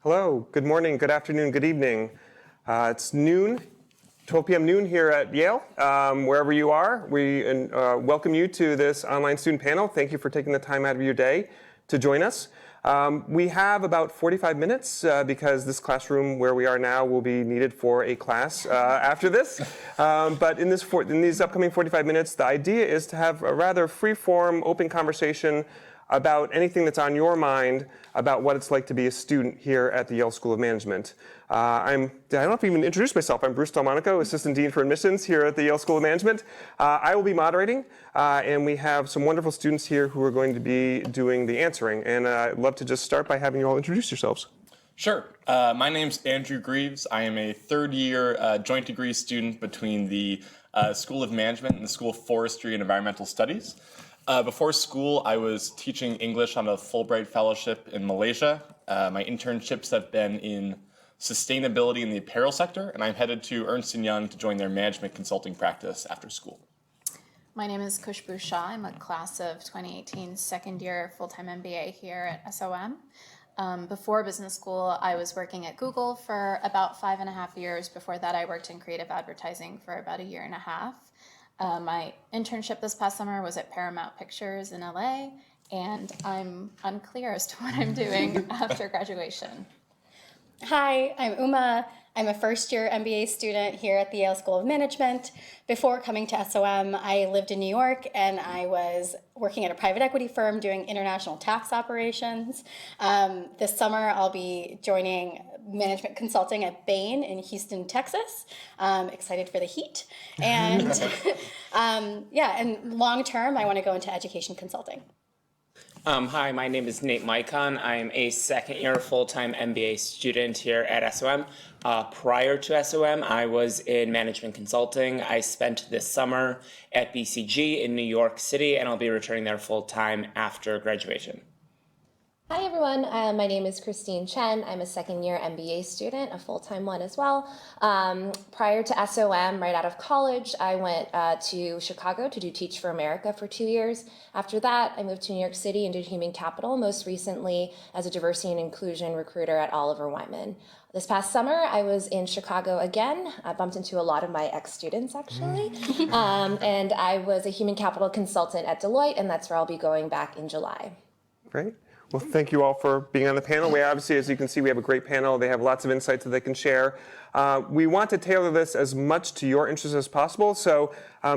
Hello, good morning, good afternoon, good evening. It's noon, 12 p.m. noon here at Yale. Wherever you are, we welcome you to this online student panel. Thank you for taking the time out of your day to join us. We have about 45 minutes because this classroom where we are now will be needed for a class after this. But in these upcoming 45 minutes, the idea is to have a rather free-form, open conversation about anything that's on your mind about what it's like to be a student here at the Yale School of Management. I don't have to even introduce myself. I'm Bruce Delmonico, Assistant Dean for Admissions here at the Yale School of Management. I will be moderating, and we have some wonderful students here who are going to be doing the answering. And I'd love to just start by having you all introduce yourselves. Sure. My name's Andrew Greaves. I am a third-year joint degree student between the School of Management and the School of Forestry and Environmental Studies. Before school, I was teaching English on a Fulbright fellowship in Malaysia. My internships have been in sustainability in the apparel sector, and I'm headed to Ernst & Young to join their management consulting practice after school. My name is Khushbu Shah. I'm a class of 2018 second year full-time MBA here at SOM. Before business school, I was working at Google for about 5.5 years. Before that, I worked in creative advertising for about 1.5 years. My internship this past summer was at Paramount Pictures in LA, and I'm unclear as to what I'm doing after graduation. Hi, I'm Uma. I'm a first-year MBA student here at the Yale School of Management. Before coming to SOM, I lived in New York, and I was working at a private equity firm doing international tax operations. This summer, I'll be joining management consulting at Bain in Houston, Texas. Excited for the heat. And and long-term, I want to go into education consulting. Hi, my name is Nate Maicon. I'm a second-year full-time MBA student here at SOM. Prior to SOM, I was in management consulting. I spent this summer at BCG in New York City, and I'll be returning there full-time after graduation. Hi everyone, my name is Christine Chen. I'm a second-year MBA student, a full-time one as well. Prior to SOM, right out of college, I went to Chicago to do Teach for America for 2 years. After that, I moved to New York City and did human capital, most recently as a diversity and inclusion recruiter at Oliver Wyman. This past summer, I was in Chicago again. I bumped into a lot of my ex-students, actually. And I was a human capital consultant at Deloitte, and that's where I'll be going back in July. Great. Well, thank you all for being on the panel. We obviously, as you can see, we have a great panel. They have lots of insights that they can share. We want to tailor this as much to your interests as possible, so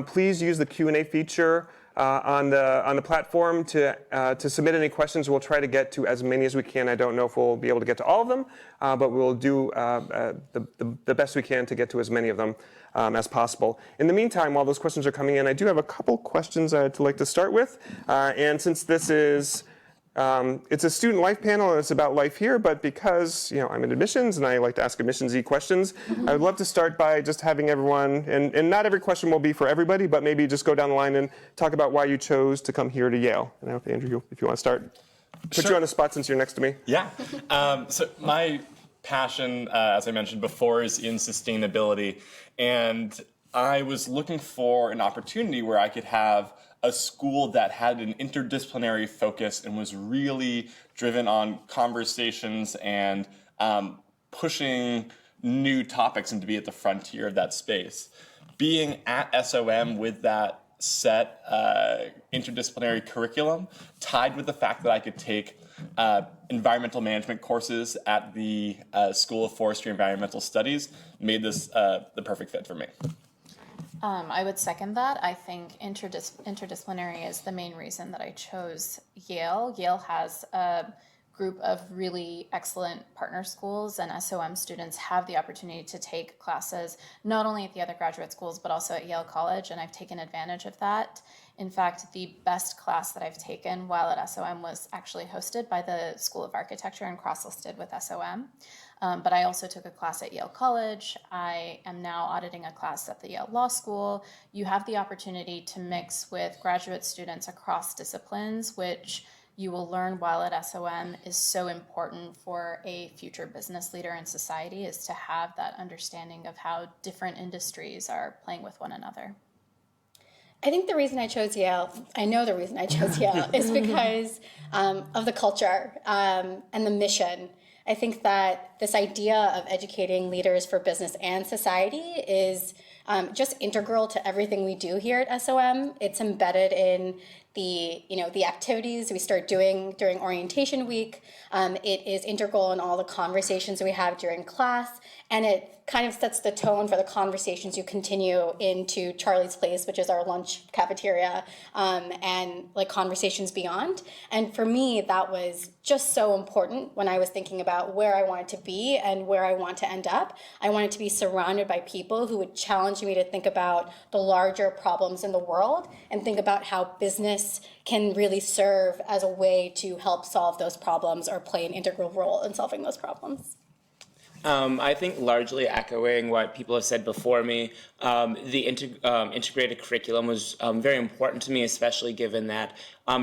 please use the Q&A feature on the platform to submit any questions. We'll try to get to as many as we can. I don't know if we'll be able to get to all of them, but we'll do the best we can to get to as many of them as possible. In the meantime, while those questions are coming in, I do have a couple questions I'd like to start with. And since this is it's a student life panel and it's about life here, but because I'm in admissions and I like to ask admissions-y questions, I would love to start by just having everyone, and not every question will be for everybody, but maybe just go down the line and talk about why you chose to come here to Yale. And I hope, Andrew, if you want to start. Put you on the spot since you're next to me. Yeah. So my passion, as I mentioned before, is in sustainability. And I was looking for an opportunity where I could have a school that had an interdisciplinary focus and was really driven on conversations and pushing new topics and to be at the frontier of that space. Being at SOM with that set interdisciplinary curriculum, tied with the fact that I could take environmental management courses at the School of Forestry and Environmental Studies, made this the perfect fit for me. I would second that. I think interdisciplinary is the main reason that I chose Yale. Yale has a group of really excellent partner schools, and SOM students have the opportunity to take classes not only at the other graduate schools, but also at Yale College, and I've taken advantage of that. In fact, the best class that I've taken while at SOM was actually hosted by the School of Architecture and cross-listed with SOM. But I also took a class at Yale College. I am now auditing a class at the Yale Law School. You have the opportunity to mix with graduate students across disciplines, which you will learn while at SOM is so important for a future business leader in society, is to have that understanding of how different industries are playing with one another. I think the reason I chose Yale, I know the reason I chose Yale, is because of the culture and the mission. I think that this idea of educating leaders for business and society is just integral to everything we do here at SOM. It's embedded in the activities we start doing during orientation week. It is integral in all the conversations we have during class, and it kind of sets the tone for the conversations you continue into Charlie's Place, which is our lunch cafeteria, and like conversations beyond. And for me, that was just so important when I was thinking about where I wanted to be and where I want to end up. I wanted to be surrounded by people who would challenge me to think about the larger problems in the world and think about how business can really serve as a way to help solve those problems or play an integral role in solving those problems. I think largely echoing what people have said before me, the integrated curriculum was very important to me, especially given that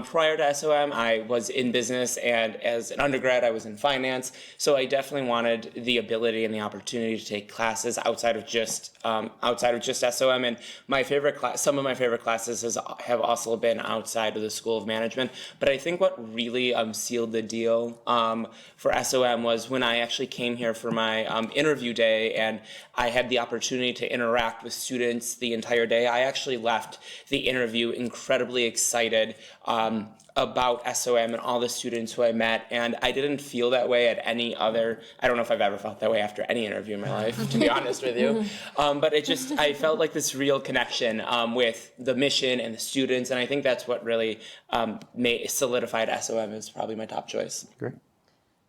prior to SOM, I was in business, and as an undergrad, I was in finance. So I definitely wanted the ability and the opportunity to take classes outside of just SOM. And some of my favorite classes have also been outside of the School of Management. But I think what really sealed the deal for SOM was when I actually came here for my interview day, and I had the opportunity to interact with students the entire day. I actually left the interview incredibly excited about SOM and all the students who I met, and I didn't feel that way at any other. I don't know if I've ever felt that way after any interview in my life, to be honest with you. But I felt like this real connection with the mission and the students, and I think that's what really solidified SOM as probably my top choice. Great.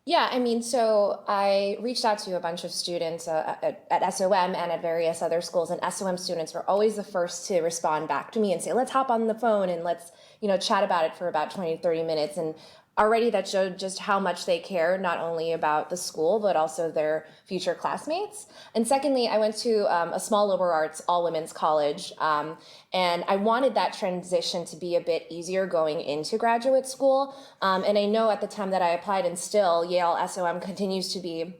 Yeah, I mean, so I reached out to a bunch of students at SOM and at various other schools, and SOM students were always the first to respond back to me and say, let's hop on the phone and let's, chat about it for about 20 to 30 minutes. And already that showed just how much they care, not only about the school, but also their future classmates. And secondly, I went to a small liberal arts all-women's college, and I wanted that transition to be a bit easier going into graduate school. And I know at the time that I applied, and still Yale SOM continues to be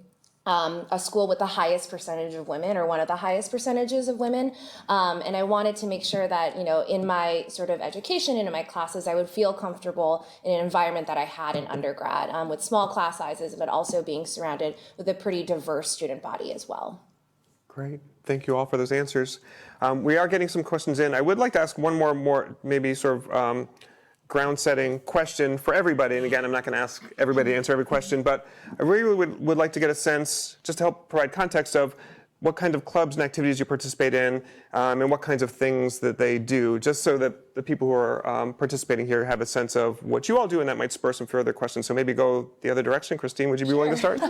a school with the highest percentage of women, or one of the highest percentages of women. And I wanted to make sure that, in my sort of education and in my classes, I would feel comfortable in an environment that I had in undergrad, with small class sizes, but also being surrounded with a pretty diverse student body as well. Great. Thank you all for those answers. We are getting some questions in. I would like to ask one more maybe sort of ground-setting question for everybody. And again, I'm not going to ask everybody to answer every question, but I really would like to get a sense, just to help provide context, of what kind of clubs and activities you participate in, and what kinds of things that they do, just so that the people who are participating here have a sense of what you all do, and that might spur some further questions. So maybe go the other direction. Christine, would you be willing to start?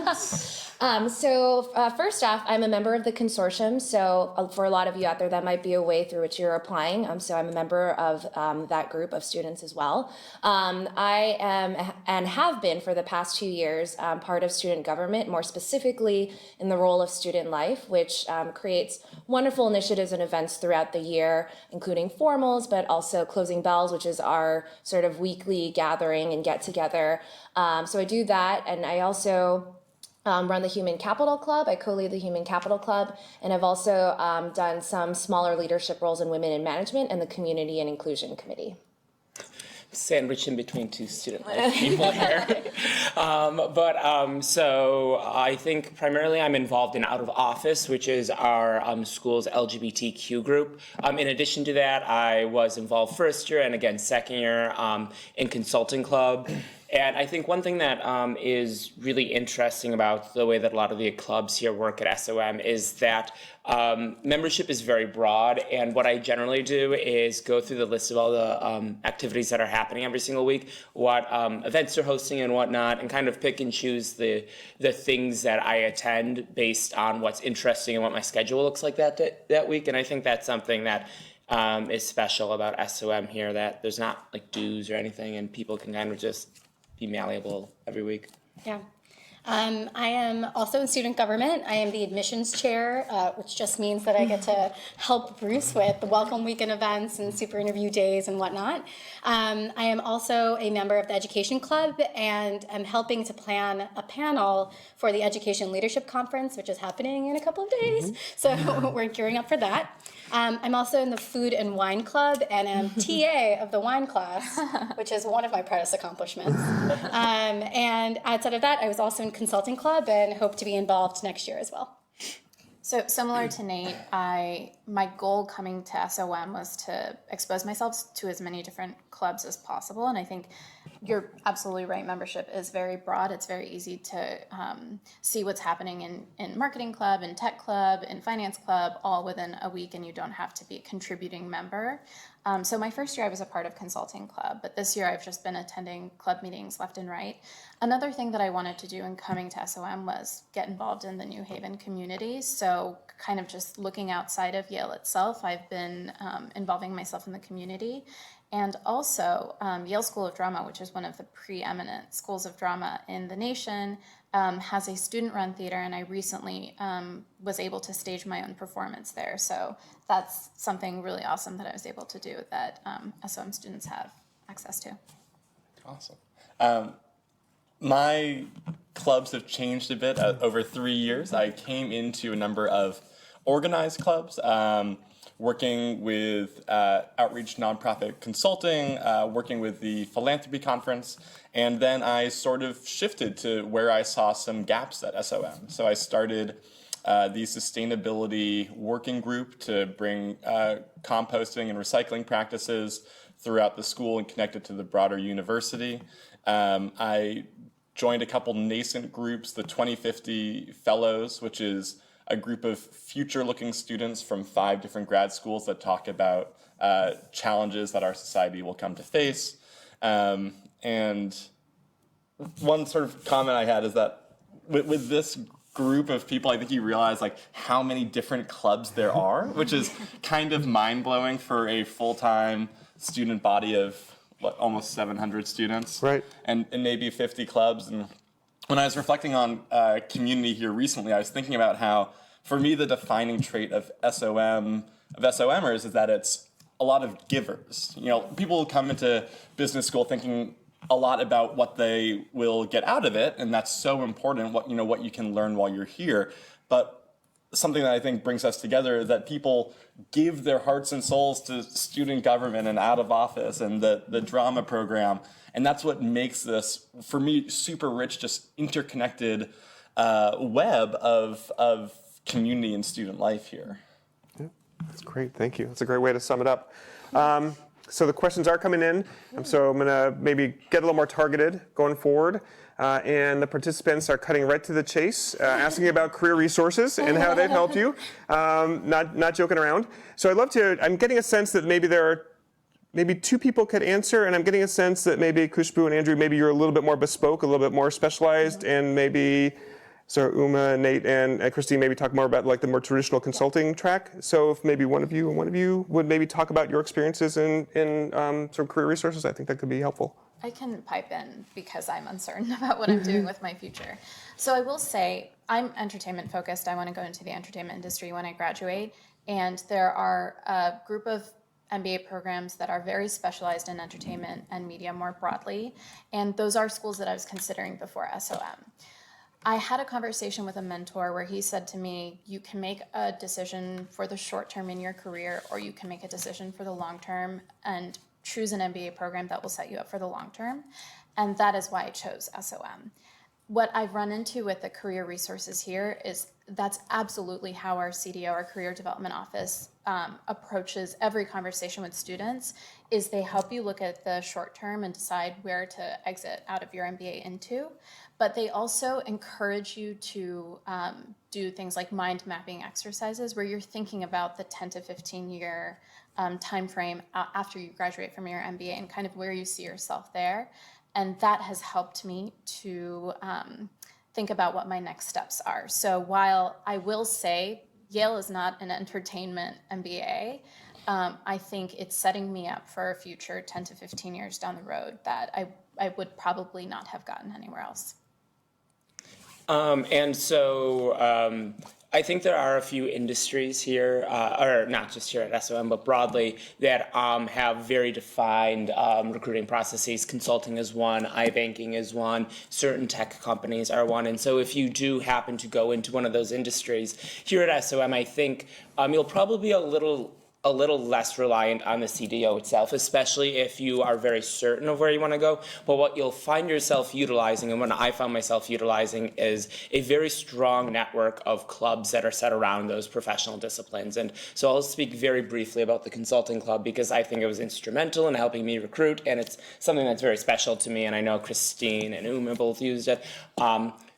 First off, I'm a member of the consortium. So for a lot of you out there, that might be a way through which you're applying. So I'm a member of that group of students as well. I am and have been for the past 2 years part of student government, more specifically in the role of student life, which creates wonderful initiatives and events throughout the year, including formals, but also Closing Bells, which is our sort of weekly gathering and get together. So I do that, and I also run the Human Capital Club. I co-lead the Human Capital Club, and I've also done some smaller leadership roles in Women in Management and the Community and Inclusion Committee. Sandwiched in between two student life people here. So I think primarily I'm involved in Out of Office, which is our school's LGBTQ group. In addition to that, I was involved first year and again second year in Consulting Club. And I think one thing that is really interesting about the way that a lot of the clubs here work at SOM is that membership is very broad. And what I generally do is go through the list of all the activities that are happening every single week, what events they're hosting and whatnot, and kind of pick and choose the things that I attend based on what's interesting and what my schedule looks like that week. And I think that's something that is special about SOM here, that there's not like dues or anything, and people can kind of just be malleable every week. Yeah. I am also in student government. I am the admissions chair, which just means that I get to help Bruce with the welcome weekend events and super interview days and whatnot. I am also a member of the education club, and I'm helping to plan a panel for the Education Leadership Conference, which is happening in a couple of days. So we're gearing up for that. I'm also in the food and wine club, and am TA of the wine class, which is one of my proudest accomplishments. And outside of that, I was also in Consulting Club and hope to be involved next year as well. So similar to Nate, my goal coming to SOM was to expose myself to as many different clubs as possible. And I think you're absolutely right. Membership is very broad. It's very easy to see what's happening in marketing club, in tech club, in finance club, all within a week, and you don't have to be a contributing member. So my first year I was a part of consulting club, but this year I've just been attending club meetings left and right. Another thing that I wanted to do in coming to SOM was get involved in the New Haven community. So kind of just looking outside of Yale itself, I've been involving myself in the community. And also Yale School of Drama, which is one of the preeminent schools of drama in the nation, has a student-run theater, and I recently was able to stage my own performance there. So that's something really awesome that I was able to do that SOM students have access to. Awesome. My clubs have changed a bit over 3 years. I came into a number of organized clubs, working with outreach nonprofit consulting, working with the philanthropy conference, and then I sort of shifted to where I saw some gaps at SOM. So I started the sustainability working group to bring composting and recycling practices throughout the school and connect it to the broader university. I joined a couple nascent groups, the 2050 Fellows, which is a group of future-looking students from 5 different grad schools that talk about challenges that our society will come to face. And one sort of comment I had is that with this group of people, I think you realize like how many different clubs there are, which is kind of mind-blowing for a full-time student body of almost 700 students, Right. and maybe 50 clubs. And when I was reflecting on community here recently, I was thinking about how, for me, the defining trait of SOMers is that it's a lot of givers. You know, people come into business school thinking a lot about what they will get out of it, and that's so important. What you can learn while you're here, but something that I think brings us together is that people give their hearts and souls to student government and out of office and the drama program. And that's what makes this, for me, super rich, just interconnected web of community and student life here. Yeah, that's great. Thank you. That's a great way to sum it up. So the questions are coming in. So I'm going to maybe get a little more targeted going forward. And the participants are cutting right to the chase, asking about career resources and how they've helped you, not joking around. So I'm getting a sense that maybe 2 people could answer, and I'm getting a sense that maybe Khushbu and Andrew, maybe you're a little bit more bespoke, a little bit more specialized, and maybe, so Uma, Nate, and Christine maybe talk more about like the more traditional consulting track. So if maybe one of you would maybe talk about your experiences in sort of career resources, I think that could be helpful. I can pipe in because I'm uncertain about what I'm doing with my future. So I will say I'm entertainment focused. I want to go into the entertainment industry when I graduate. And there are a group of MBA programs that are very specialized in entertainment and media more broadly. And those are schools that I was considering before SOM. I had a conversation with a mentor where he said to me, you can make a decision for the short term in your career, or you can make a decision for the long term and choose an MBA program that will set you up for the long term. And that is why I chose SOM. What I've run into with the career resources here is that's absolutely how our CDO, our Career Development Office, approaches every conversation with students, is they help you look at the short term and decide where to exit out of your MBA into. But they also encourage you to do things like mind mapping exercises where you're thinking about the 10 to 15 year time frame after you graduate from your MBA and kind of where you see yourself there. And that has helped me to think about what my next steps are. So while I will say Yale is not an entertainment MBA, I think it's setting me up for a future 10 to 15 years down the road that I would probably not have gotten anywhere else. I think there are a few industries here, or not just here at SOM, but broadly, that have very defined recruiting processes. Consulting is one, iBanking is one, certain tech companies are one. And so if you do happen to go into one of those industries, here at SOM, I think you'll probably be a little a little less reliant on the CDO itself, especially if you are very certain of where you want to go. But what you'll find yourself utilizing, and what I found myself utilizing, is a very strong network of clubs that are set around those professional disciplines. And so I'll speak very briefly about the consulting club because I think it was instrumental in helping me recruit, and it's something that's very special to me, and I know Christine and Uma both used it.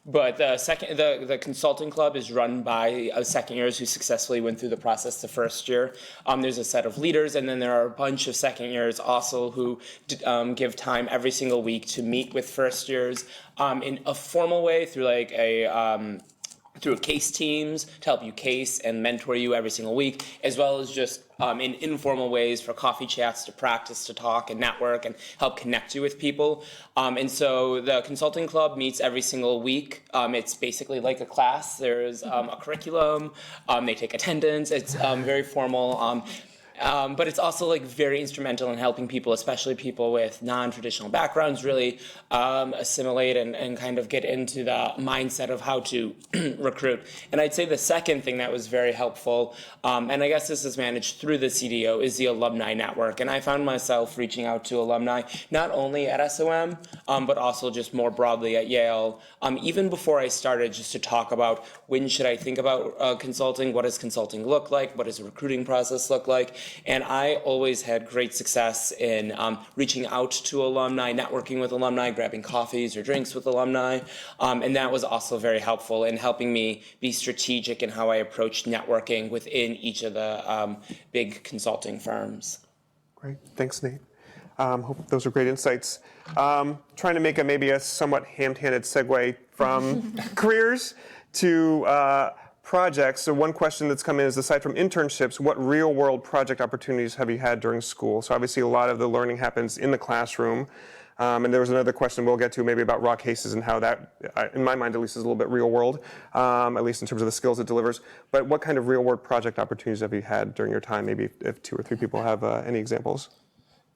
But the consulting club is run by second years who successfully went through the process the first year. There's a set of leaders, and then there are a bunch of second years also who give time every single week to meet with first years in a formal way through through case teams to help you case and mentor you every single week, as well as just in informal ways for coffee chats to practice, to talk and network and help connect you with people. And so the consulting club meets every single week. It's basically like a class. There's a curriculum. They take attendance. It's very formal. But it's also very instrumental in helping people, especially people with non-traditional backgrounds, really assimilate and kind of get into the mindset of how to recruit. And I'd say the second thing that was very helpful, and I guess this is managed through the CDO, is the alumni network. And I found myself reaching out to alumni, not only at SOM, but also just more broadly at Yale, even before I started, just to talk about when should I think about consulting, what does consulting look like, what does the recruiting process look like. And I always had great success in reaching out to alumni, networking with alumni, grabbing coffees or drinks with alumni. And that was also very helpful in helping me be strategic in how I approached networking within each of the big consulting firms. Great. Thanks, Nate. Hope those are great insights. Trying to make maybe a somewhat ham-handed segue from careers to projects. So one question that's come in is, aside from internships, what real-world project opportunities have you had during school? So obviously a lot of the learning happens in the classroom. And there was another question we'll get to maybe about raw cases and how that, in my mind at least, is a little bit real-world, at least in terms of the skills it delivers. But what kind of real-world project opportunities have you had during your time? Maybe if 2 or 3 people have any examples.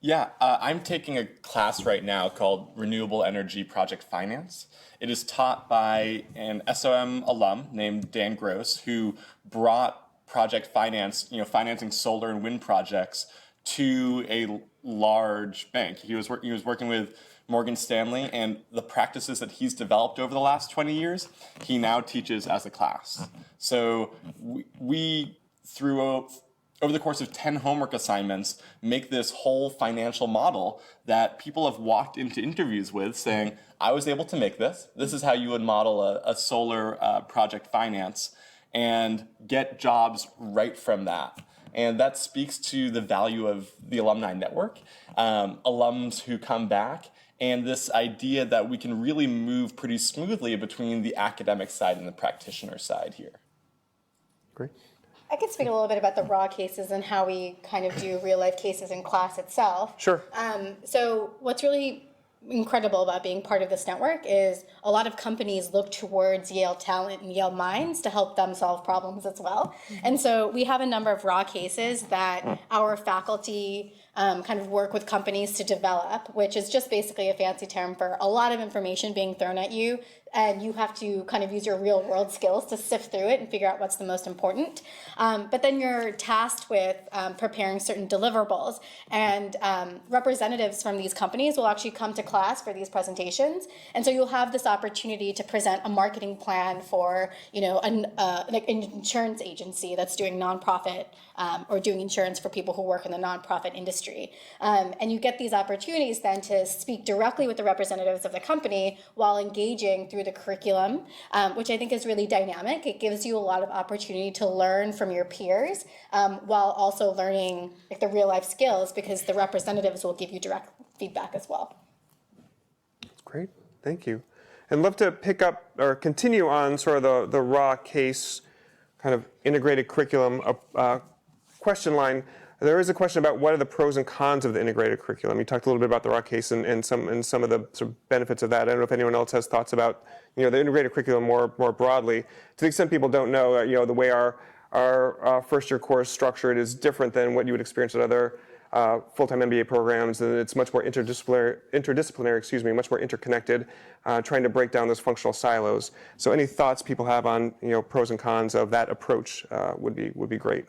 Yeah, I'm taking a class right now called Renewable Energy Project Finance. It is taught by an SOM alum named Dan Gross, who brought project finance, financing solar and wind projects, to a large bank. He was working with Morgan Stanley, and the practices that he's developed over the last 20 years, he now teaches as a class. So we through over the course of 10 homework assignments, make this whole financial model that people have walked into interviews with saying, I was able to make this. This is how you would model a solar project finance, and get jobs right from that. And that speaks to the value of the alumni network, alums who come back, and this idea that we can really move pretty smoothly between the academic side and the practitioner side here. Great. I could speak a little bit about the raw cases and how we kind of do real life cases in class itself. Sure. So what's really incredible about being part of this network is a lot of companies look towards Yale talent and Yale minds to help them solve problems as well. And so we have a number of raw cases that our faculty kind of work with companies to develop, which is just basically a fancy term for a lot of information being thrown at you, and you have to kind of use your real world skills to sift through it and figure out what's the most important. But then you're tasked with preparing certain deliverables, and representatives from these companies will actually come to class for these presentations. And so you'll have this opportunity to present a marketing plan for, an insurance agency that's doing nonprofit or doing insurance for people who work in the nonprofit industry. And you get these opportunities then to speak directly with the representatives of the company while engaging through the curriculum, which I think is really dynamic. It gives you a lot of opportunity to learn from your peers while also learning the real life skills, because the representatives will give you direct feedback as well. Great, thank you. And love to pick up or continue on sort of the raw case kind of integrated curriculum question line. There is a question about what are the pros and cons of the integrated curriculum. You talked a little bit about the raw case and some of the sort of benefits of that. I don't know if anyone else has thoughts about the integrated curriculum more broadly. To the extent people don't know, the way our first year course structured is different than what you would experience at other full-time MBA programs, and it's much more interdisciplinary, much more interconnected, trying to break down those functional silos. So any thoughts people have on pros and cons of that approach would be great.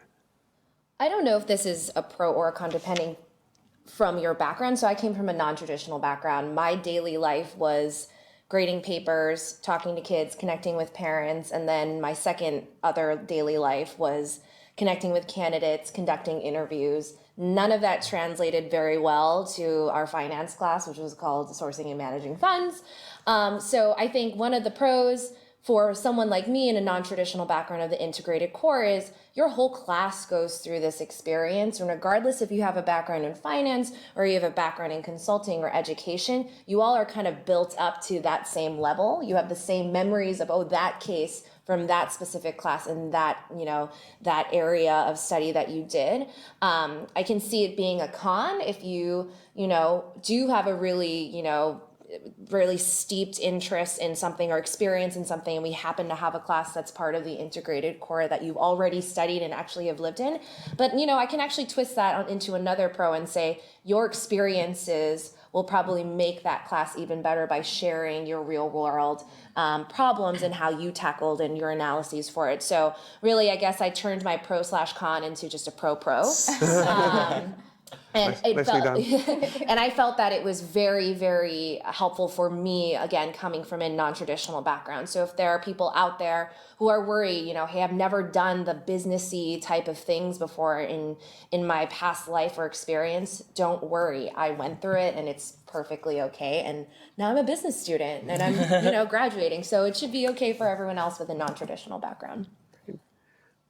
I don't know if this is a pro or a con depending from your background. So I came from a non-traditional background. My daily life was grading papers, talking to kids, connecting with parents, and then my second other daily life was connecting with candidates, conducting interviews. None of that translated very well to our finance class, which was called Sourcing and Managing Funds. So I think one of the pros for someone like me in a non-traditional background of the integrated core is your whole class goes through this experience, and regardless if you have a background in finance or you have a background in consulting or education, you all are kind of built up to that same level. You have the same memories of, oh, that case from that specific class and that, that area of study that you did. I can see it being a con if you, do have a really steeped interest in something or experience in something, and we happen to have a class that's part of the integrated core that you've already studied and actually have lived in. But, I can actually twist that into another pro and say your experiences will probably make that class even better by sharing your real world problems and how you tackled and your analyses for it. So really, I guess I turned my pro/con into just a pro. And Nicely done. and I felt that it was very, very helpful for me, again, coming from a non-traditional background. So if there are people out there who are worried, hey, I've never done the businessy type of things before in my past life or experience, don't worry. I went through it and it's perfectly okay. And now I'm a business student and I'm, graduating. So it should be okay for everyone else with a non-traditional background.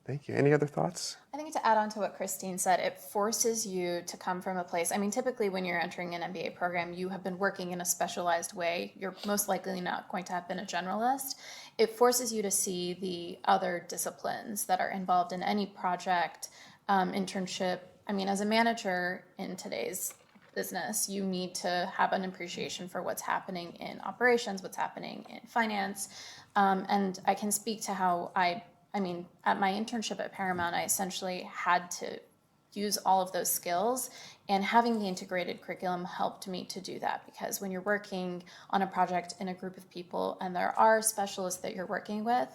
Thank you. Any other thoughts? I think to add on to what Christine said, it forces you to come from a place. I mean, typically when you're entering an MBA program, you have been working in a specialized way. You're most likely not going to have been a generalist. It forces you to see the other disciplines that are involved in any project, internship. I mean, as a manager in today's business, you need to have an appreciation for what's happening in operations, what's happening in finance. And I can speak to how at my internship at Paramount, I essentially had to use all of those skills, and having the integrated curriculum helped me to do that, because when you're working on a project in a group of people and there are specialists that you're working with,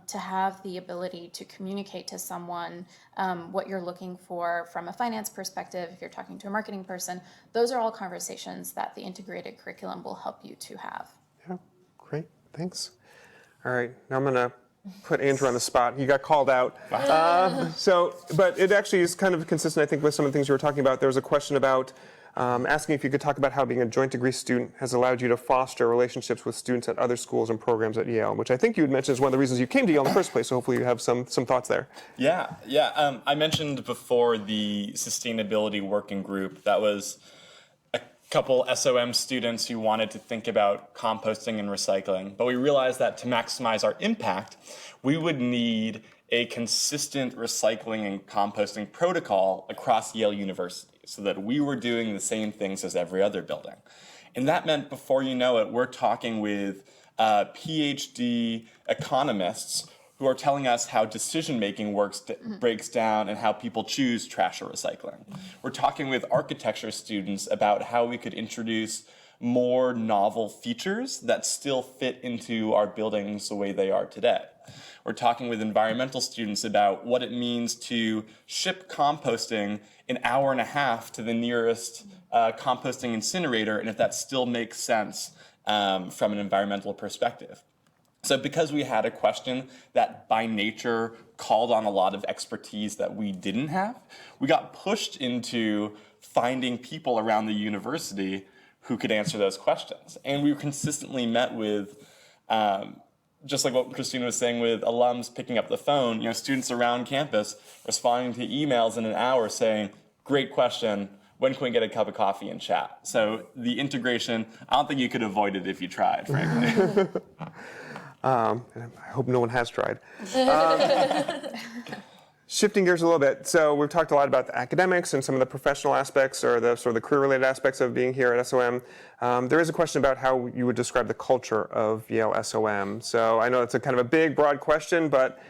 to have the ability to communicate to someone what you're looking for from a finance perspective, if you're talking to a marketing person, those are all conversations that the integrated curriculum will help you to have. Yeah, great, thanks. All right, now I'm gonna put Andrew on the spot. He got called out. But it actually is kind of consistent, I think, with some of the things you were talking about. There was a question about asking if you could talk about how being a joint degree student has allowed you to foster relationships with students at other schools and programs at Yale, which I think you had mentioned is one of the reasons you came to Yale in the first place. So hopefully you have some thoughts there. Yeah. I mentioned before the sustainability working group. That was a couple SOM students who wanted to think about composting and recycling, but we realized that to maximize our impact, we would need a consistent recycling and composting protocol across Yale University so that we were doing the same things as every other building. And that meant, before you know it, we're talking with PhD economists who are telling us how decision-making breaks down and how people choose trash or recycling. We're talking with architecture students about how we could introduce more novel features that still fit into our buildings the way they are today. We're talking with environmental students about what it means to ship composting an hour and a half to the nearest composting incinerator, and if that still makes sense from an environmental perspective. So because we had a question that by nature called on a lot of expertise that we didn't have, we got pushed into finding people around the university who could answer those questions. And we were consistently met with, just like what Christina was saying, with alums picking up the phone, students around campus responding to emails in an hour saying, great question, when can we get a cup of coffee and chat? So the integration, I don't think you could avoid it if you tried, frankly. I hope no one has tried. Shifting gears a little bit, so we've talked a lot about the academics and some of the professional aspects or the sort of the career-related aspects of being here at SOM. There is a question about how you would describe the culture of Yale SOM. So I know it's a kind of a big, broad question, but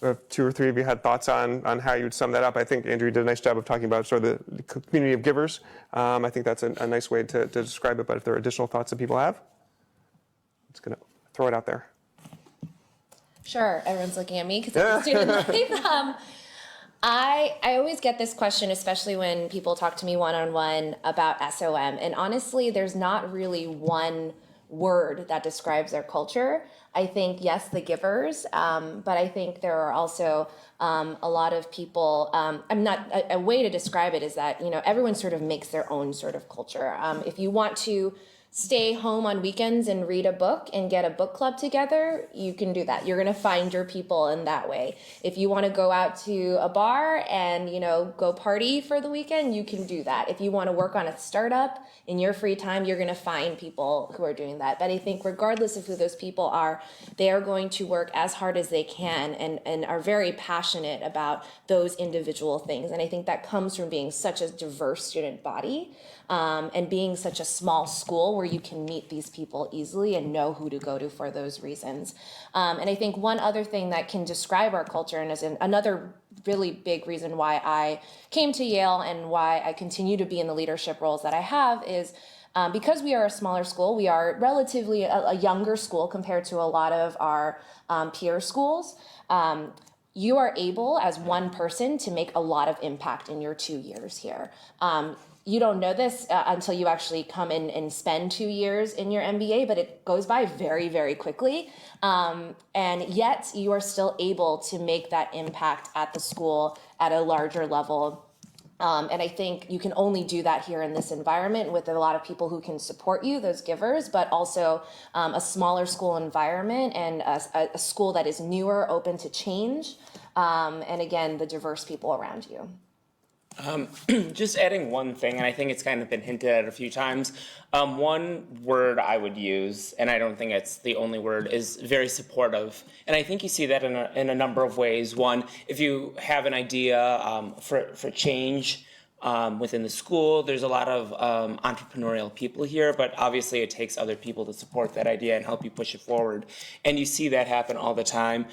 if two or three of you had thoughts on how you would sum that up. I think Andrew did a nice job of talking about sort of the community of givers. I think that's a nice way to describe it, but if there are additional thoughts that people have, I'm just going to throw it out there. Sure, everyone's looking at me because I'm a student life. I always get this question, especially when people talk to me one-on-one about SOM. And honestly, there's not really one word that describes their culture. I think, yes, the givers, but I think there are also a lot of people, a way to describe it is that, everyone sort of makes their own sort of culture. If you want to stay home on weekends and read a book and get a book club together, you can do that. You're going to find your people in that way. If you want to go out to a bar and, go party for the weekend, you can do that. If you want to work on a startup in your free time, you're going to find people who are doing that. But I think regardless of who those people are, they are going to work as hard as they can and are very passionate about those individual things. And I think that comes from being such a diverse student body. And being such a small school where you can meet these people easily and know who to go to for those reasons. And I think one other thing that can describe our culture, and is another really big reason why I came to Yale and why I continue to be in the leadership roles that I have, is because we are a smaller school, we are relatively a younger school compared to a lot of our peer schools. You are able, as one person, to make a lot of impact in your 2 years here. You don't know this until you actually come in and spend 2 years in your MBA, but it goes by very, very quickly. And yet you are still able to make that impact at the school at a larger level. And I think you can only do that here in this environment with a lot of people who can support you, those givers, but also a smaller school environment and a school that is newer, open to change. And again, the diverse people around you. Just adding one thing, and I think it's kind of been hinted at a few times. One word I would use, and I don't think it's the only word, is very supportive. And I think you see that in a number of ways. One, if you have an idea for change within the school, there's a lot of entrepreneurial people here, but obviously it takes other people to support that idea and help you push it forward. And you see that happen all the time.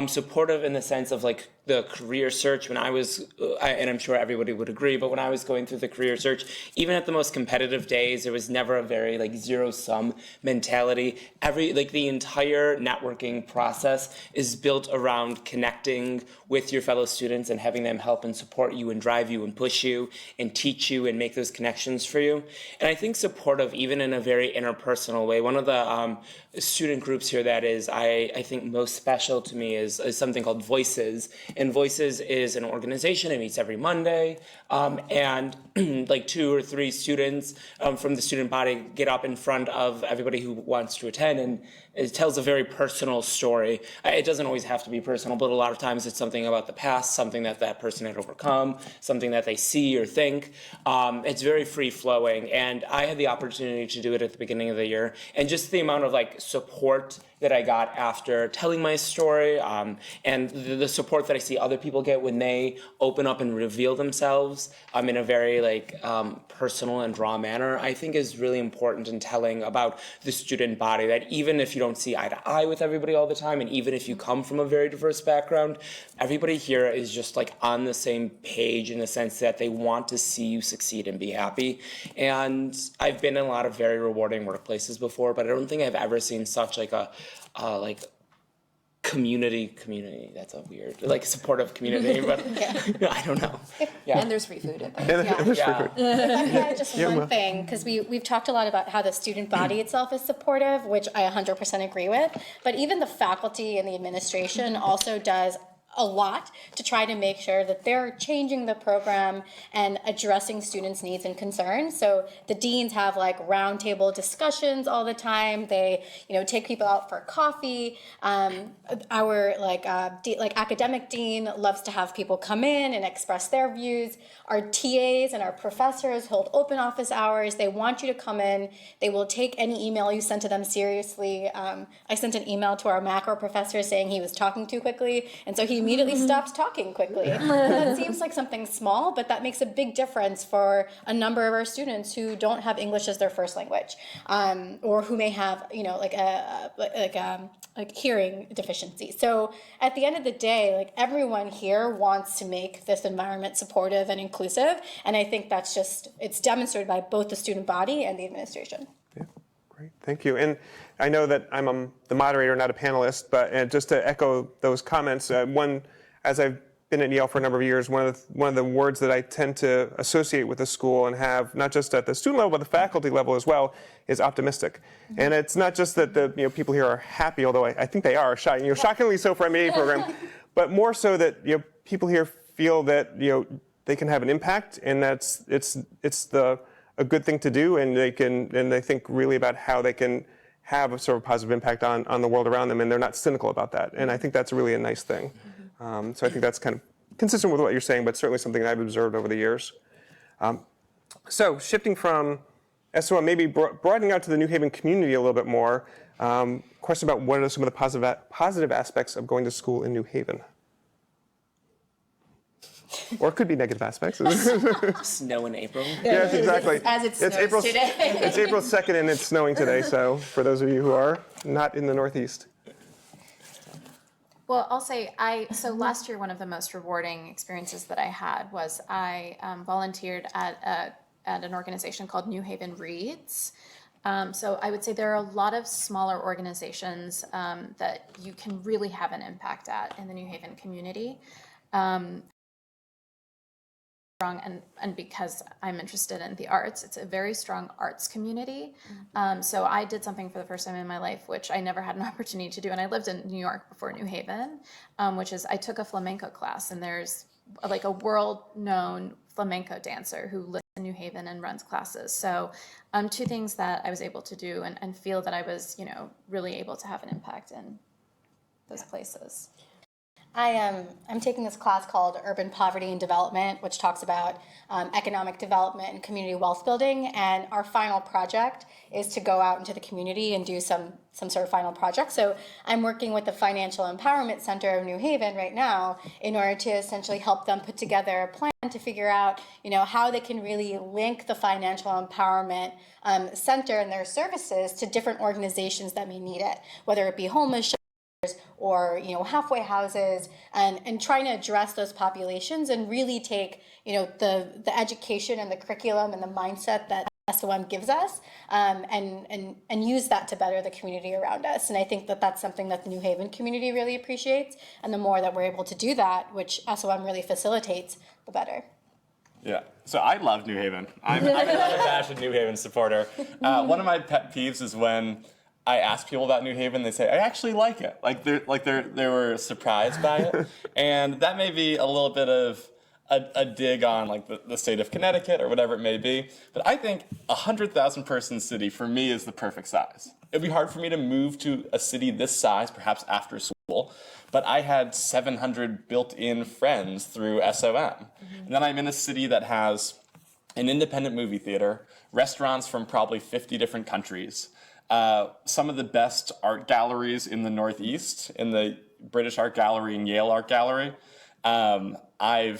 Supportive in the sense of like the career search. When I was, and I'm sure everybody would agree, but when I was going through the career search, even at the most competitive days, there was never a very like zero-sum mentality. The entire networking process is built around connecting with your fellow students and having them help and support you and drive you and push you and teach you and make those connections for you. And I think supportive even in a very interpersonal way. One of the student groups here that is, I think most special to me is something called Voices. And Voices is an organization. It meets every Monday. And like 2 or 3 students from the student body get up in front of everybody who wants to attend, and it tells a very personal story. It doesn't always have to be personal, but a lot of times it's something about the past, something that person had overcome, something that they see or think. It's very free-flowing, and I had the opportunity to do it at the beginning of the year, and just the amount of like support that I got after telling my story, and the support that I see other people get when they open up and reveal themselves in a very personal and raw manner, I think is really important in telling about the student body, that even if you don't see eye to eye with everybody all the time, and even if you come from a very diverse background, everybody here is just like on the same page in the sense that they want to see you succeed and be happy. And I've been in a lot of very rewarding workplaces before, but I don't think I've ever seen such like a community, that's a weird, like supportive community, but I don't know. Yeah. And there's free food at that. Free food. If I could add just one thing, because we've talked a lot about how the student body itself is supportive, which I 100% agree with, but even the faculty and the administration also does a lot to try to make sure that they're changing the program and addressing students' needs and concerns. So the deans have like roundtable discussions all the time. They, take people out for coffee. Our academic dean loves to have people come in and express their views. Our TAs and our professors hold open office hours. They want you to come in. They will take any email you send to them seriously. I sent an email to our macro professor saying he was talking too quickly, and so he immediately stops talking quickly. That seems like something small, but that makes a big difference for a number of our students who don't have English as their first language, or who may have, hearing deficiency. So at the end of the day, everyone here wants to make this environment supportive and inclusive, and I think it's demonstrated by both the student body and the administration. Great, thank you. And I know that I'm the moderator, not a panelist, but just to echo those comments, as I've been at Yale for a number of years, one of the words that I tend to associate with the school and have not just at the student level but the faculty level as well is optimistic. And it's not just that the people here are happy, although I think they are, shockingly so for an MBA program, but more so that people here feel that they can have an impact, and that's it's a good thing to do, and they think really about how they can have a sort of positive impact on the world around them, and they're not cynical about that. And I think that's really a nice thing. So I think that's kind of consistent with what you're saying, but certainly something that I've observed over the years. So shifting from SOM, maybe broadening out to the New Haven community a little bit more, question about what are some of the positive aspects of going to school in New Haven? Or it could be negative aspects. Snow in April. Yes, exactly. As it snows today. It's April 2nd and it's snowing today, so for those of you who are not in the Northeast. Well, I'll say so last year, one of the most rewarding experiences that I had was I volunteered at an organization called New Haven Reads. So I would say there are a lot of smaller organizations that you can really have an impact at in the New Haven community. And because I'm interested in the arts, it's a very strong arts community. So I did something for the first time in my life, which I never had an opportunity to do. And I lived in New York before New Haven, which is I took a flamenco class, and there's like a world-known flamenco dancer who lives in New Haven and runs classes. So two things that I was able to do and feel that I was, really able to have an impact in those places. I'm taking this class called Urban Poverty and Development, which talks about economic development and community wealth building. And our final project is to go out into the community and do some sort of final project. So I'm working with the Financial Empowerment Center of New Haven right now in order to essentially help them put together a plan to figure out, how they can really link the Financial Empowerment Center and their services to different organizations that may need it, whether it be homeless or halfway houses, and trying to address those populations and really take the education and the curriculum and the mindset that SOM gives us and use that to better the community around us. And I think that that's something that the New Haven community really appreciates, and the more that we're able to do that, which SOM really facilitates, the better. Yeah, so I love New Haven. I'm an unabashed New Haven supporter. One of my pet peeves is when I ask people about New Haven, they say, I actually like it. They were surprised by it. And that may be a little bit of a dig on the state of Connecticut or whatever it may be. But I think 100,000 person city for me is the perfect size. It'd be hard for me to move to a city this size, perhaps after school. But I had 700 built-in friends through SOM. And then I'm in a city that has an independent movie theater, restaurants from probably 50 different countries, some of the best art galleries in the Northeast, in the British Art Gallery and Yale Art Gallery. I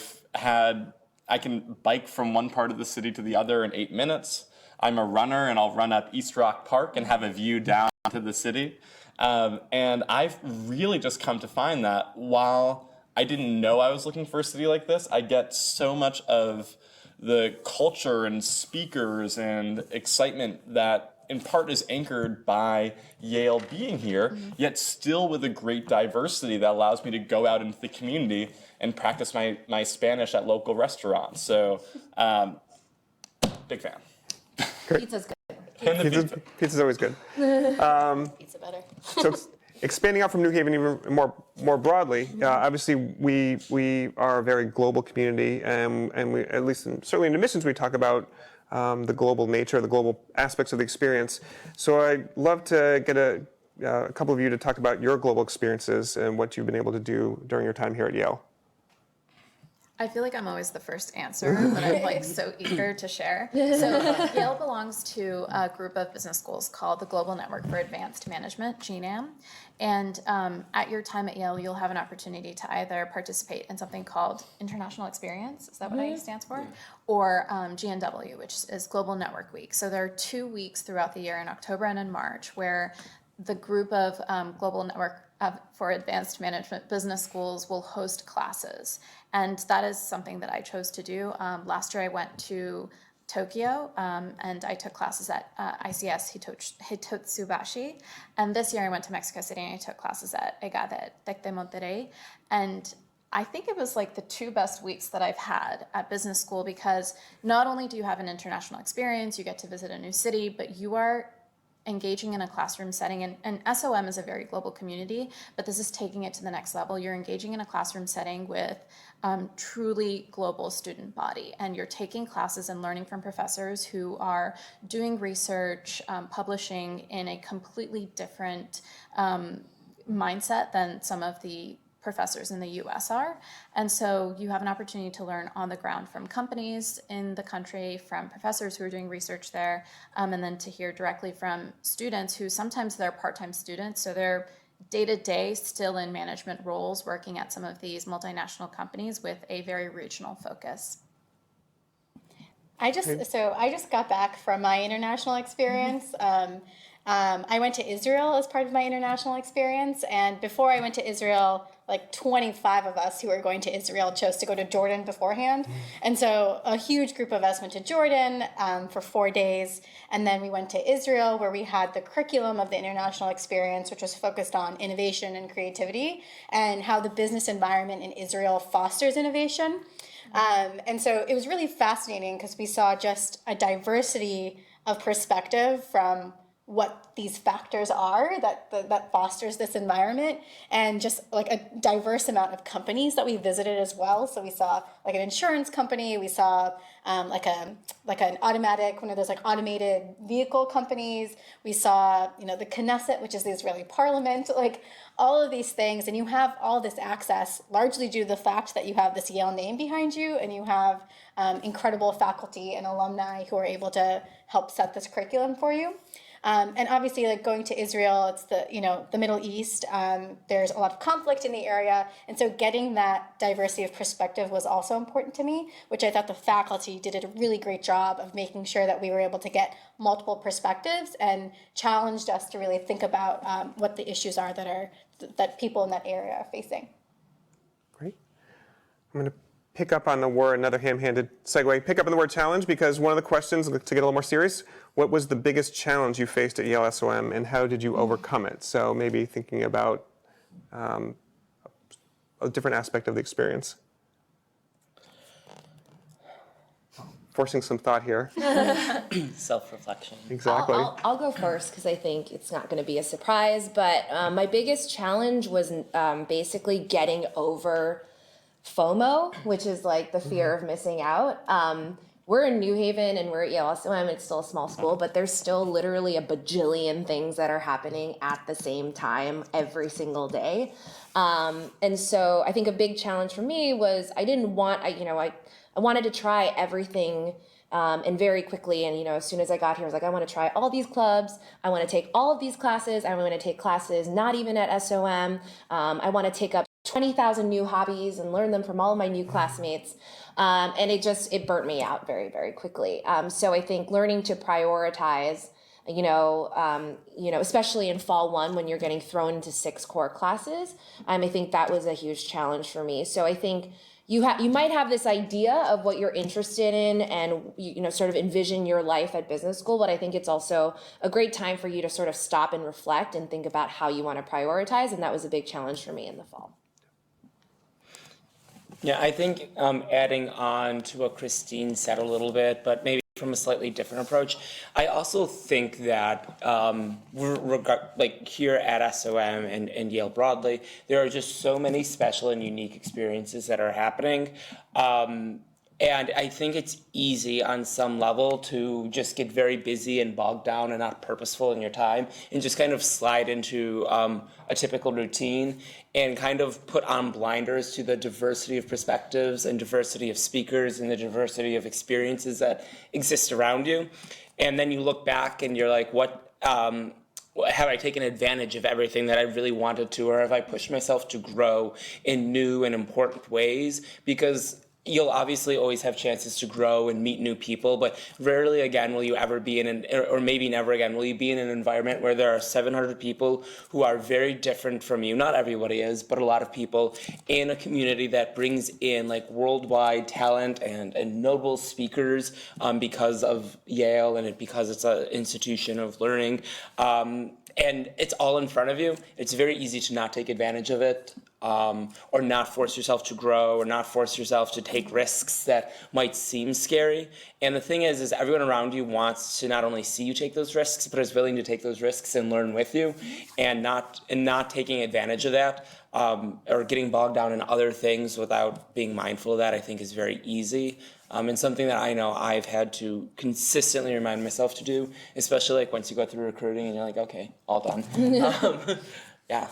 can bike from one part of the city to the other in 8 minutes. I'm a runner, and I'll run up East Rock Park and have a view down to the city. And I've really just come to find that while I didn't know I was looking for a city like this, I get so much of the culture and speakers and excitement that in part is anchored by Yale being here, yet still with a great diversity that allows me to go out into the community and practice my Spanish at local restaurants. So, big fan. Pizza's good. And the pizza. Pizza's always good. Pizza better. So expanding out from New Haven even more broadly, obviously we are a very global community, and we, at least certainly in admissions, we talk about the global nature, the global aspects of the experience. So I'd love to get a couple of you to talk about your global experiences and what you've been able to do during your time here at Yale. I feel like I'm always the first answer, but I'm so eager to share. So Yale belongs to a group of business schools called the Global Network for Advanced Management, GNAM. And at your time at Yale, you'll have an opportunity to either participate in something called International Experience, is that what I stands for? Or GNW, which is Global Network Week. So there are 2 weeks throughout the year in October and in March where the group of Global Network for Advanced Management business schools will host classes. And that is something that I chose to do. Last year I went to Tokyo and I took classes at ICS Hitotsubashi. And this year I went to Mexico City and I took classes at EGADE, Tec de Monterrey. And I think it was like the 2 best weeks that I've had at business school, because not only do you have an international experience, you get to visit a new city, but you are engaging in a classroom setting. And SOM is a very global community, but this is taking it to the next level. You're engaging in a classroom setting with truly global student body, and you're taking classes and learning from professors who are doing research, publishing in a completely different mindset than some of the professors in the US are. And so you have an opportunity to learn on the ground from companies in the country, from professors who are doing research there, and then to hear directly from students who sometimes they're part-time students, so they're day-to-day still in management roles working at some of these multinational companies with a very regional focus. I just got back from my international experience. I went to Israel as part of my international experience, and before I went to Israel, like 25 of us who were going to Israel chose to go to Jordan beforehand. And so a huge group of us went to Jordan for 4 days, and then we went to Israel, where we had the curriculum of the international experience, which was focused on innovation and creativity and how the business environment in Israel fosters innovation. And so it was really fascinating because we saw just a diversity of perspective from what these factors are that fosters this environment, and just like a diverse amount of companies that we visited as well. So we saw like an insurance company, we saw like an automatic, one of those like automated vehicle companies. We saw, the Knesset, which is the Israeli parliament, like all of these things. And you have all this access largely due to the fact that you have this Yale name behind you, and you have incredible faculty and alumni who are able to help set this curriculum for you. And obviously, like going to Israel, it's the Middle East. There's a lot of conflict in the area, and so getting that diversity of perspective was also important to me, which I thought the faculty did a really great job of making sure that we were able to get multiple perspectives and challenged us to really think about what the issues are that people in that area are facing. Great. I'm going to pick up on the word, another ham-handed segue, pick up on the word challenge, because one of the questions, to get a little more serious, what was the biggest challenge you faced at Yale SOM and how did you overcome it? So maybe thinking about a different aspect of the experience. Forcing some thought here. Self-reflection. Exactly. I'll go first because I think it's not going to be a surprise, but my biggest challenge was basically getting over FOMO, which is like the fear of missing out. We're in New Haven and we're at Yale SOM. It's still a small school, but there's still literally a bajillion things that are happening at the same time every single day. And so I think a big challenge for me was I wanted to try everything and very quickly. And, as soon as I got here, I was like, I want to try all these clubs. I want to take all of these classes. I want to take classes not even at SOM. I want to take up 20,000 new hobbies and learn them from all of my new classmates. And it burnt me out very, very quickly. So I think learning to prioritize, especially in fall one when you're getting thrown into 6 core classes, I think that was a huge challenge for me. So I think you might have this idea of what you're interested in and sort of envision your life at business school, but I think it's also a great time for you to sort of stop and reflect and think about how you want to prioritize, and that was a big challenge for me in the fall. Yeah, I think adding on to what Christine said a little bit, but maybe from a slightly different approach, I also think that here at SOM and Yale broadly, there are just so many special and unique experiences that are happening. And I think it's easy on some level to just get very busy and bogged down and not purposeful in your time and just kind of slide into a typical routine and kind of put on blinders to the diversity of perspectives and diversity of speakers and the diversity of experiences that exist around you. And then you look back and you're like, have I taken advantage of everything that I really wanted to, or have I pushed myself to grow in new and important ways? Because you'll obviously always have chances to grow and meet new people, but rarely again will you ever be or maybe never again, will you be in an environment where there are 700 people who are very different from you. Not everybody is, but a lot of people in a community that brings in like worldwide talent and notable speakers because of Yale and because it's an institution of learning. And it's all in front of you. It's very easy to not take advantage of it. or not force yourself to grow, or not force yourself to take risks that might seem scary. And the thing is everyone around you wants to not only see you take those risks, but is willing to take those risks and learn with you, and not taking advantage of that, or getting bogged down in other things without being mindful of that, I think is very easy. And something that I know I've had to consistently remind myself to do, especially like once you go through recruiting and you're like, okay, all done. Yeah.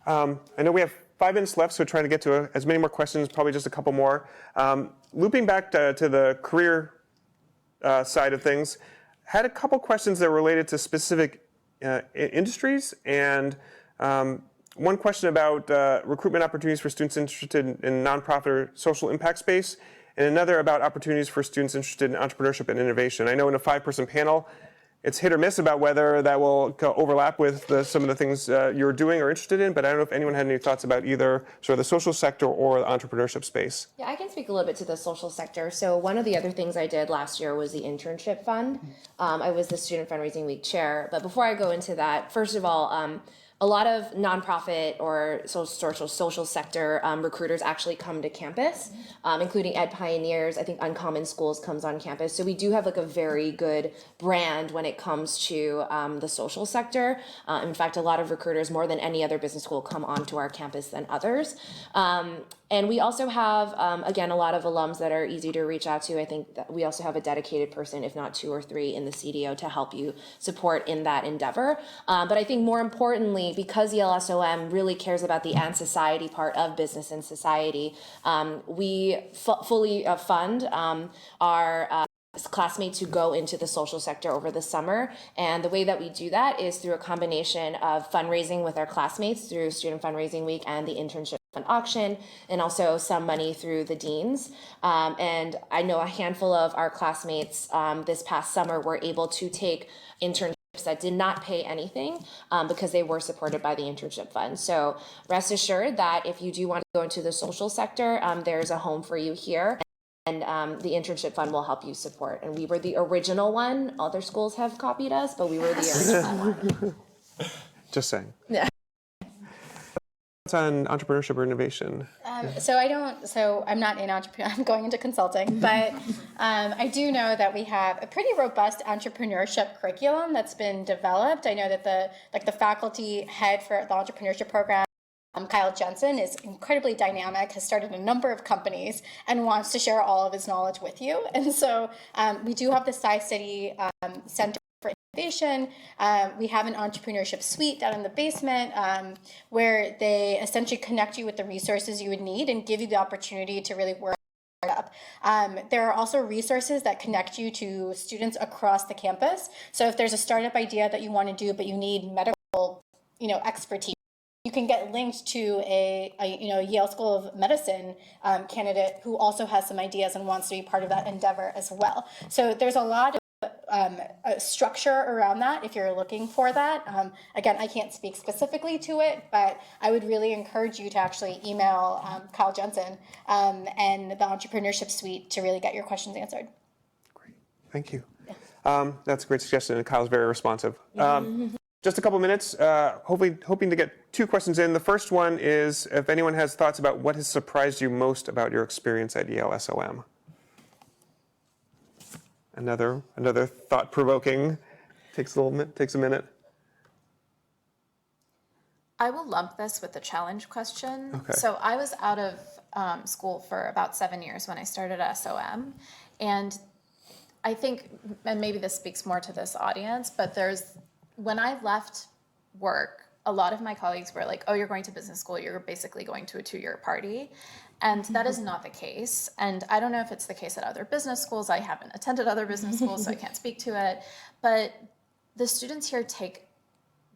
I know we have 5 minutes left, so trying to get to as many more questions, probably just a couple more. Looping back to the career side of things, had a couple questions that were related to specific industries, and one question about recruitment opportunities for students interested in nonprofit or social impact space, and another about opportunities for students interested in entrepreneurship and innovation. I know in a 5-person panel, it's hit or miss about whether that will overlap with some of the things you're doing or interested in, but I don't know if anyone had any thoughts about either sort of the social sector or the entrepreneurship space. Yeah, I can speak a little bit to the social sector. So one of the other things I did last year was the internship fund. I was the Student Fundraising Week chair. But before I go into that, first of all, a lot of nonprofit or social sector recruiters actually come to campus, including Ed Pioneers. I think Uncommon Schools comes on campus. So we do have like a very good brand when it comes to the social sector. In fact, a lot of recruiters, more than any other business school, come onto our campus than others. And we also have, again, a lot of alums that are easy to reach out to. I think that we also have a dedicated person, if not 2 or 3, in the CDO to help you support in that endeavor. But I think more importantly, because Yale SOM really cares about the and society part of business and society, we fully fund our classmates who go into the social sector over the summer. And the way that we do that is through a combination of fundraising with our classmates through Student Fundraising Week and the internship fund auction, and also some money through the deans. And I know a handful of our classmates this past summer were able to take internships that did not pay anything because they were supported by the internship fund. So rest assured that if you do want to go into the social sector, there's a home for you here. And the internship fund will help you support. And we were the original one. Other schools have copied us, but we were the original one. Just saying. Yeah. What's on entrepreneurship or innovation? So I'm not in entrepreneur, I'm going into consulting, but I do know that we have a pretty robust entrepreneurship curriculum that's been developed. I know that the faculty head for the entrepreneurship program, Kyle Jensen, is incredibly dynamic, has started a number of companies, and wants to share all of his knowledge with you. And so we do have the Sci-City Center for Innovation. We have an entrepreneurship suite down in the basement where they essentially connect you with the resources you would need and give you the opportunity to really work up. There are also resources that connect you to students across the campus. So if there's a startup idea that you want to do, but you need medical, expertise, you can get linked to a Yale School of Medicine candidate who also has some ideas and wants to be part of that endeavor as well. So there's a lot of structure around that if you're looking for that. Again, I can't speak specifically to it, but I would really encourage you to actually email Kyle Jensen and the Entrepreneurship Suite to really get your questions answered. Great, thank you. That's a great suggestion, and Kyle's very responsive. Just a couple minutes, hoping to get 2 questions in. The first one is if anyone has thoughts about what has surprised you most about your experience at Yale SOM. Another thought-provoking, takes a minute. I will lump this with the challenge question. Okay. So I was out of school for about 7 years when I started at SOM, and I think, and maybe this speaks more to this audience, but when I left work, a lot of my colleagues were like, oh, you're going to business school, you're basically going to a 2-year party. And that is not the case. And I don't know if it's the case at other business schools. I haven't attended other business schools, so I can't speak to it. But the students here take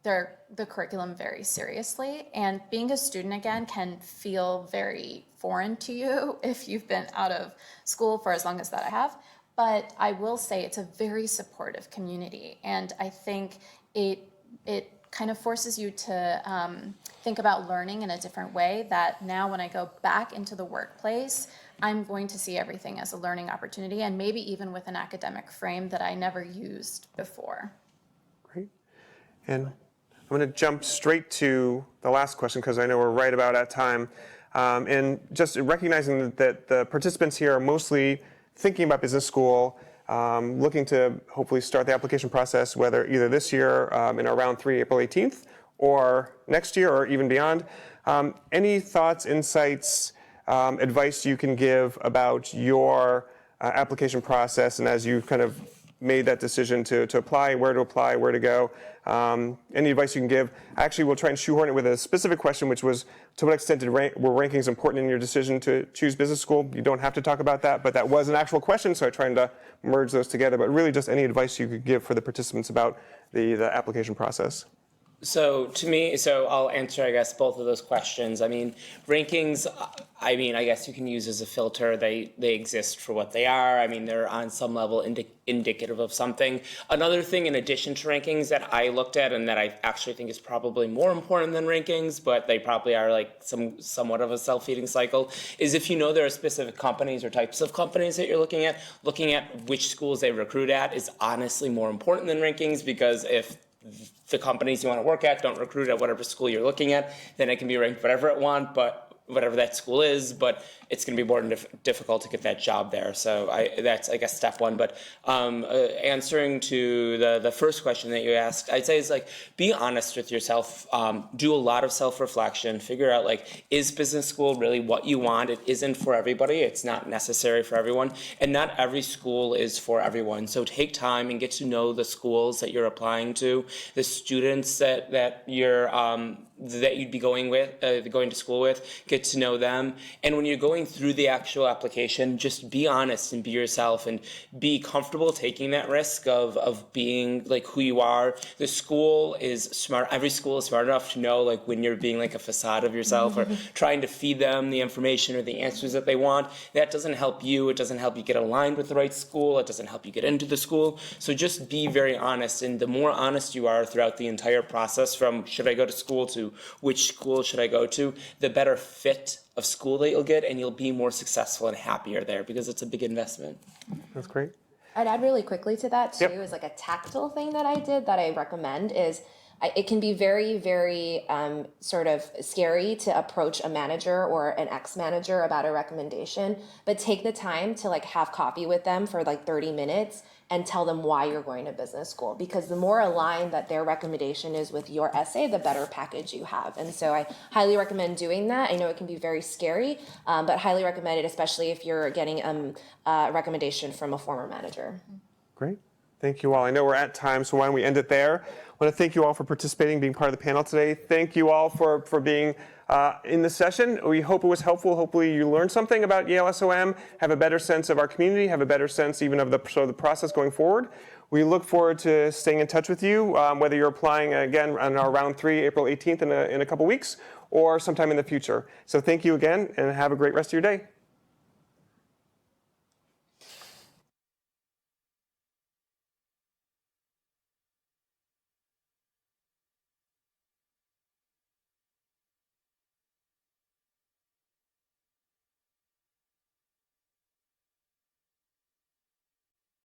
the curriculum very seriously. And being a student again can feel very foreign to you if you've been out of school for as long as that I have. But I will say it's a very supportive community. And I think it kind of forces you to think about learning in a different way, that now when I go back into the workplace, I'm going to see everything as a learning opportunity, and maybe even with an academic frame that I never used before. Great. And I'm going to jump straight to the last question because I know we're right about at time. And just recognizing that the participants here are mostly thinking about business school, looking to hopefully start the application process, whether either this year in our round 3, April 18th, or next year or even beyond. Any thoughts, insights, advice you can give about your application process and as you kind of made that decision to apply, where to go, any advice you can give? Actually, we'll try and shoehorn it with a specific question, which was, to what extent were rankings important in your decision to choose business school? You don't have to talk about that, but that was an actual question, so I tried to merge those together. But really just any advice you could give for the participants about the application process. So to me, I'll answer, I guess, both of those questions. I mean, rankings, I guess you can use as a filter. They exist for what they are. I mean, they're on some level indicative of something. Another thing in addition to rankings that I looked at and that I actually think is probably more important than rankings, but they probably are like somewhat of a self-feeding cycle, is if you know there are specific companies or types of companies that you're looking at which schools they recruit at is honestly more important than rankings, because if the companies you want to work at don't recruit at whatever school you're looking at, then it can be ranked whatever it want, but whatever that school is, but it's going to be more difficult to get that job there. So that's, I guess, step one. But answering to the first question that you asked, I'd say is like, be honest with yourself, do a lot of self-reflection, figure out like, is business school really what you want? It isn't for everybody. It's not necessary for everyone. And not every school is for everyone. So take time and get to know the schools that you're applying to, the students that you're that you'd be going to school with, get to know them. And when you're going through the actual application, just be honest and be yourself and be comfortable taking that risk of being like who you are. The school is smart. Every school is smart enough to know like when you're being like a facade of yourself or trying to feed them the information or the answers that they want. That doesn't help you. It doesn't help you get aligned with the right school. It doesn't help you get into the school. So just be very honest. And the more honest you are throughout the entire process, from should I go to school to which school should I go to, the better fit of school that you'll get, and you'll be more successful and happier there because it's a big investment. That's great. I'd add really quickly to that too, Yep. is like a tactile thing that I did that I recommend is it can be very, very sort of scary to approach a manager or an ex-manager about a recommendation, but take the time to like have coffee with them for like 30 minutes and tell them why you're going to business school, because the more aligned that their recommendation is with your essay, the better package you have. And so I highly recommend doing that. I know it can be very scary, but highly recommend it, especially if you're getting a recommendation from a former manager. Great. Thank you all. I know we're at time, so why don't we end it there? I want to thank you all for participating, being part of the panel today. Thank you all for being in the session. We hope it was helpful. Hopefully you learned something about Yale SOM, have a better sense of our community, have a better sense even of the process going forward. We look forward to staying in touch with you, whether you're applying again on our round 3, April 18th in a couple weeks, or sometime in the future. So thank you again, and have a great rest of your day.